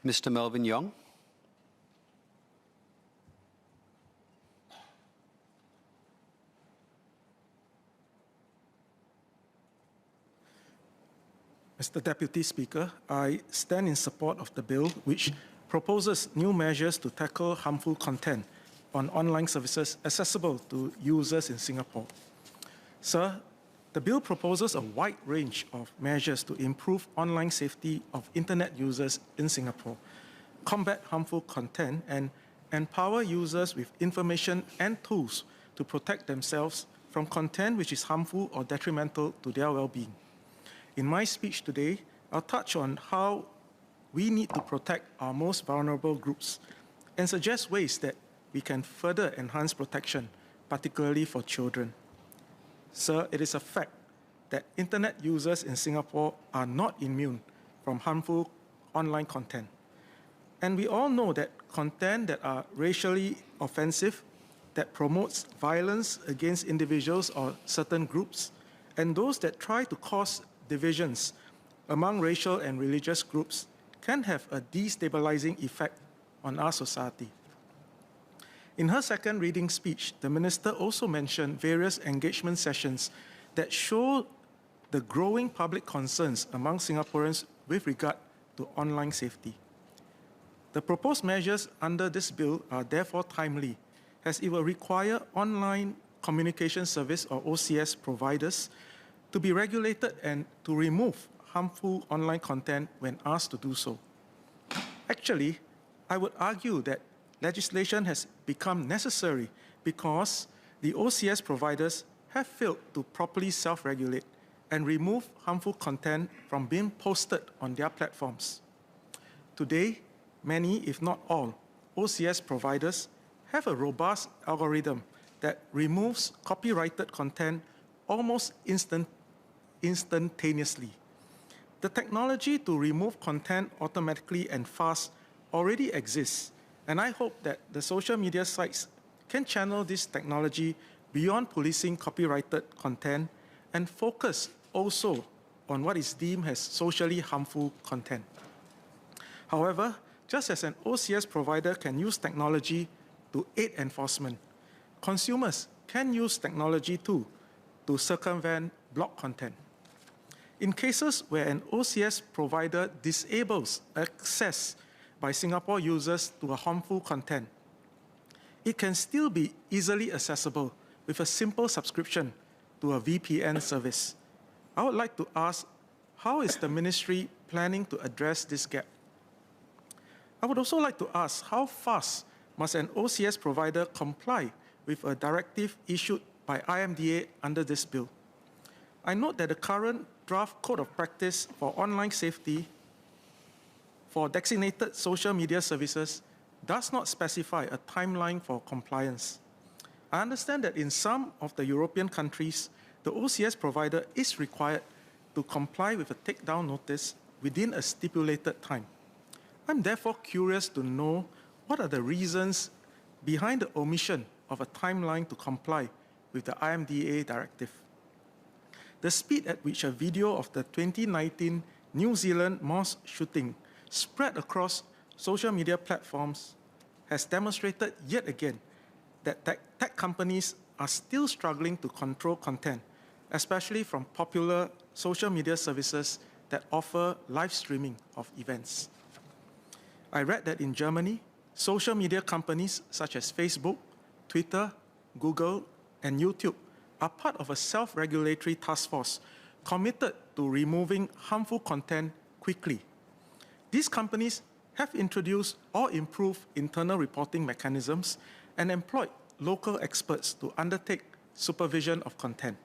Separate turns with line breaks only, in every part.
Mr. Melvin Yong.
Mr. Deputy Speaker, I stand in support of the bill which proposes new measures to tackle harmful content on online services accessible to users in Singapore. Sir, the bill proposes a wide range of measures to improve online safety of internet users in Singapore, combat harmful content, and empower users with information and tools to protect themselves from content which is harmful or detrimental to their well-being. In my speech today, I'll touch on how we need to protect our most vulnerable groups and suggest ways that we can further enhance protection, particularly for children. Sir, it is a fact that internet users in Singapore are not immune from harmful online content. And we all know that content that are racially offensive, that promotes violence against individuals or certain groups, and those that try to cause divisions among racial and religious groups can have a destabilizing effect on our society. In her second reading speech, the Minister also mentioned various engagement sessions that show the growing public concerns among Singaporeans with regard to online safety. The proposed measures under this bill are therefore timely, as it will require online communication service or OCS providers to be regulated and to remove harmful online content when asked to do so. Actually, I would argue that legislation has become necessary because the OCS providers have failed to properly self-regulate and remove harmful content from being posted on their platforms. Today, many, if not all, OCS providers have a robust algorithm that removes copyrighted content almost instantaneously. The technology to remove content automatically and fast already exists, and I hope that the social media sites can channel this technology beyond policing copyrighted content and focus also on what is deemed as socially harmful content. However, just as an OCS provider can use technology to aid enforcement, consumers can use technology too to circumvent blocked content. In cases where an OCS provider disables access by Singapore users to a harmful content, it can still be easily accessible with a simple subscription to a VPN service. I would like to ask, how is the Ministry planning to address this gap? I would also like to ask, how fast must an OCS provider comply with a directive issued by IMDA under this bill? I note that the current draft Code of Practice for Online Safety for designated social media services does not specify a timeline for compliance. I understand that in some of the European countries, the OCS provider is required to comply with a takedown notice within a stipulated time. I'm therefore curious to know what are the reasons behind the omission of a timeline to comply with the IMDA directive. The speed at which a video of the 2019 New Zealand mosque shooting spread across social media platforms has demonstrated yet again that tech companies are still struggling to control content, especially from popular social media services that offer live streaming of events. I read that in Germany, social media companies such as Facebook, Twitter, Google, and YouTube are part of a self-regulatory task force committed to removing harmful content quickly. These companies have introduced or improved internal reporting mechanisms and employed local experts to undertake supervision of content.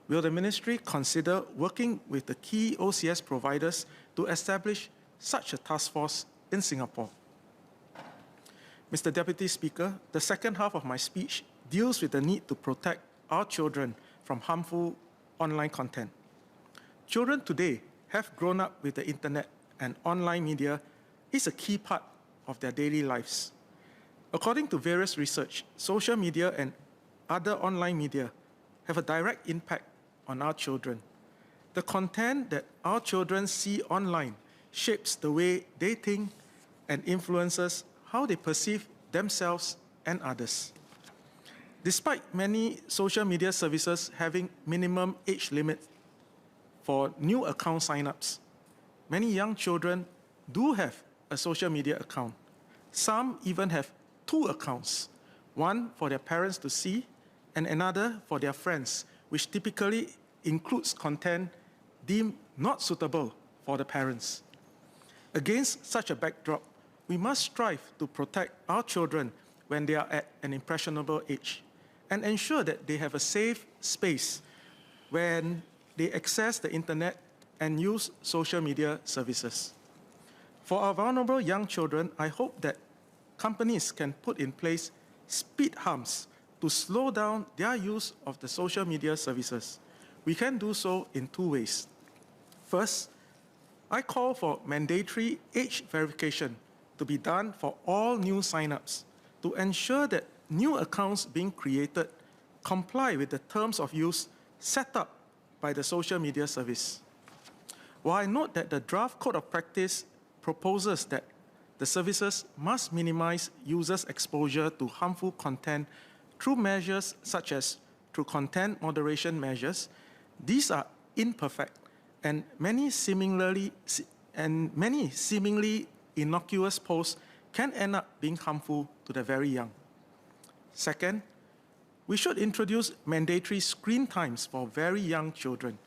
Will the Ministry consider working with the key OCS providers to establish such a task force in Singapore? Mr. Deputy Speaker, the second half of my speech deals with the need to protect our children from harmful online content. Children today have grown up with the internet, and online media is a key part of their daily lives. According to various research, social media and other online media have a direct impact on our children. The content that our children see online shapes the way they think, and influences how they perceive themselves and others. Despite many social media services having minimum age limits for new account signups, many young children do have a social media account. Some even have two accounts, one for their parents to see and another for their friends, which typically includes content deemed not suitable for the parents. Against such a backdrop, we must strive to protect our children when they are at an impressionable age and ensure that they have a safe space when they access the internet and use social media services. For our vulnerable young children, I hope that companies can put in place speed humps to slow down their use of the social media services. We can do so in two ways. First, I call for mandatory age verification to be done for all new signups to ensure that new accounts being created comply with the terms of use set up by the social media service. While I note that the draft code of practice proposes that the services must minimize users' exposure to harmful content through measures such as through content moderation measures, these are imperfect and many seemingly innocuous posts can end up being harmful to the very young. Second, we should introduce mandatory screen times for very young children.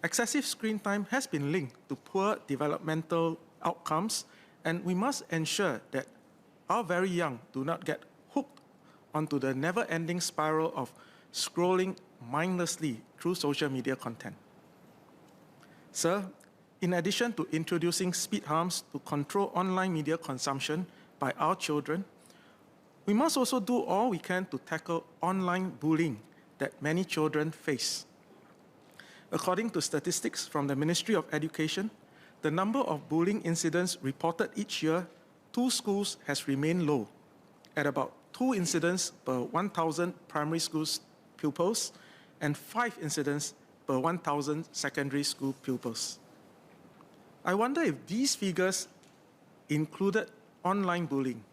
Excessive screen time has been linked to poor developmental outcomes, and we must ensure that our very young do not get hooked onto the never-ending spiral of scrolling mindlessly through social media content. Sir, in addition to introducing speed humps to control online media consumption by our children, we must also do all we can to tackle online bullying that many children face. According to statistics from the Ministry of Education, the number of bullying incidents reported each year to schools has remained low, at about 2 incidents per 1,000 primary school pupils and 5 incidents per 1,000 secondary school pupils. I wonder if these figures included online bullying.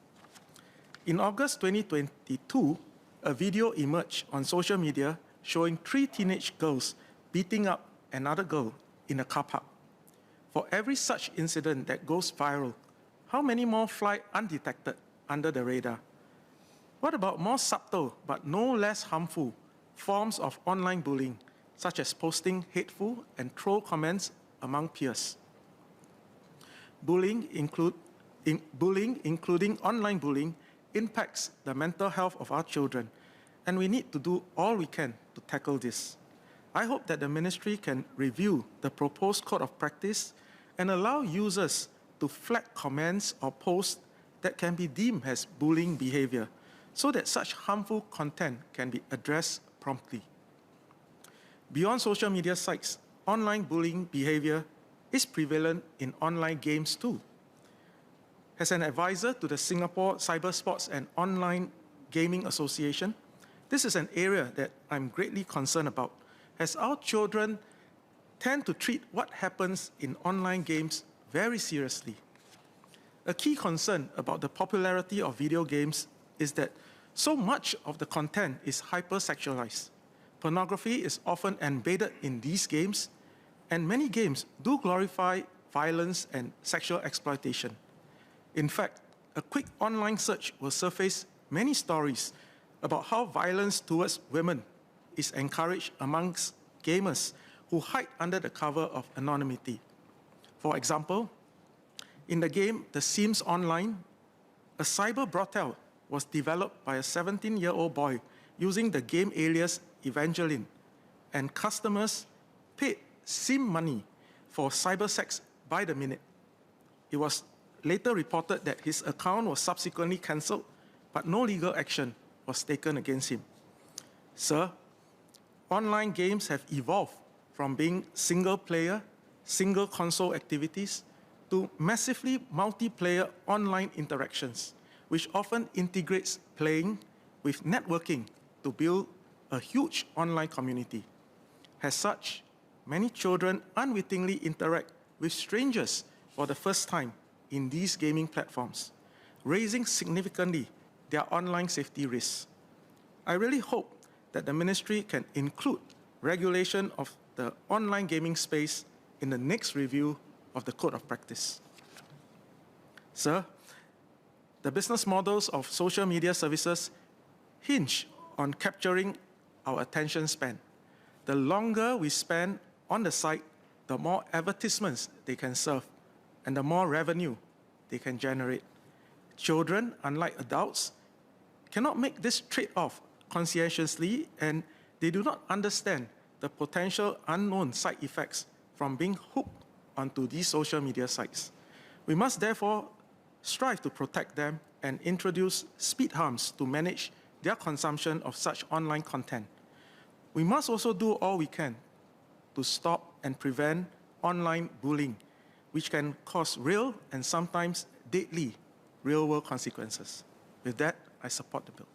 In August 2022, a video emerged on social media showing 3 teenage girls beating up another girl in a car park. For every such incident that goes viral, how many more fly undetected under the radar? What about more subtle but no less harmful forms of online bullying, such as posting hateful and troll comments among peers? Bullying, including online bullying, impacts the mental health of our children, and we need to do all we can to tackle this. I hope that the ministry can review the proposed code of practice and allow users to flag comments or posts that can be deemed as bullying behavior so that such harmful content can be addressed promptly. Beyond social media sites, online bullying behavior is prevalent in online games too. As an advisor to the Singapore Cyber Sports and Online Gaming Association, this is an area that I'm greatly concerned about, as our children tend to treat what happens in online games very seriously. A key concern about the popularity of video games is that so much of the content is hypersexualized. Pornography is often embedded in these games, and many games do glorify violence and sexual exploitation. In fact, a quick online search will surface many stories about how violence towards women is encouraged amongst gamers who hide under the cover of anonymity. For example, in the game The Sims Online, a cyber brothel was developed by a 17-year-old boy using the game alias Evangeline, and customers paid Sim money for cyber sex by the minute. It was later reported that his account was subsequently cancelled, but no legal action was taken against him. Sir, online games have evolved from being single-player, single-console activities to massively multiplayer online interactions, which often integrates playing with networking to build a huge online community. As such, many children unwittingly interact with strangers for the first time in these gaming platforms, raising significantly their online safety risks. I really hope that the ministry can include regulation of the online gaming space in the next review of the Code of Practice. Sir, the business models of social media services hinge on capturing our attention span. The longer we spend on the site, the more advertisements they can serve, and the more revenue they can generate. Children, unlike adults, cannot make this trade-off conscientiously, and they do not understand the potential unknown side effects from being hooked onto these social media sites. We must therefore strive to protect them and introduce speed humps to manage their consumption of such online content. We must also do all we can to stop and prevent online bullying, which can cause real and sometimes deadly real-world consequences. With that, I support the bill.